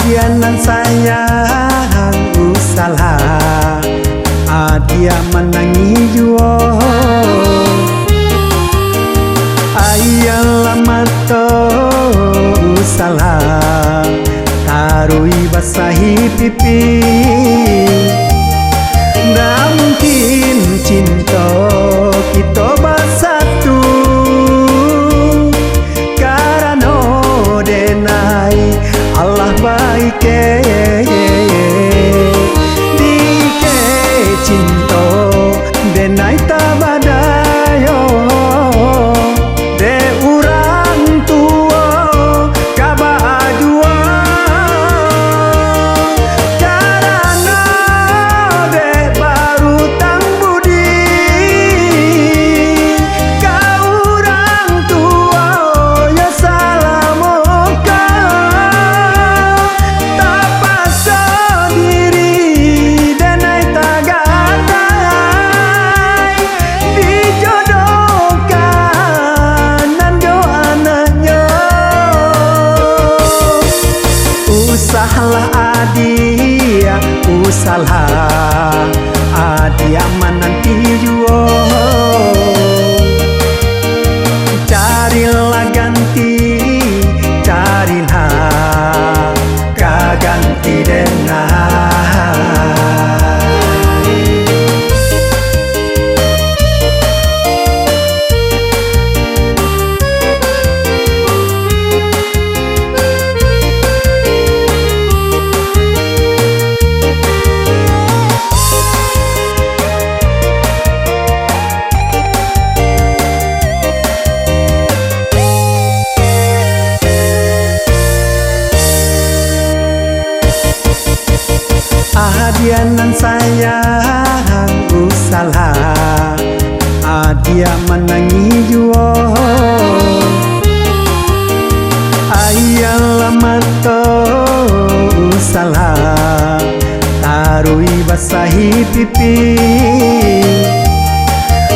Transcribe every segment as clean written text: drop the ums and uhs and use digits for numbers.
Adianan sayang usalah adia menangi juo ayang lamato usalah tarui basahi pipi nggak mungkin cinta kita bersatu karena denai Allah baik dike cinta denai tabadayo de urang tua kaba ajua karena de baru tang budi ka urang tua ya salamoka tapasa diri denai tagatai dijodohkan nan doananya usahalah adia usahalah adia menanti juo carilah ganti carilah kaganti denai Adianan sayang usalah adia menangi juo ayang lamato usalah tarui basahi pipi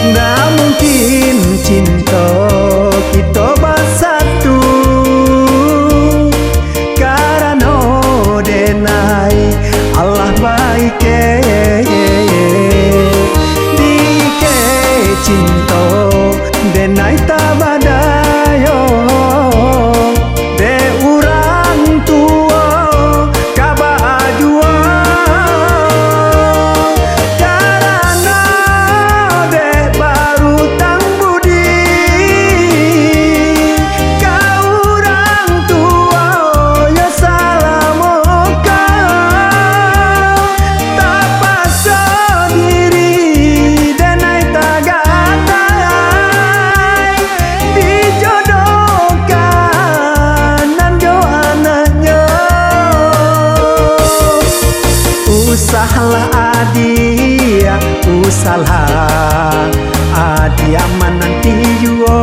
nggak mungkin cinta kita bersatu karena denai Allah baik dike cinta denai tabadayo de urang tua kaba ajua karena de baru tang budi ka urang tua ya salamoka tapasa diri denai tagatai dijodohkan nan doananya usahalah adia usahalah adia menanti juo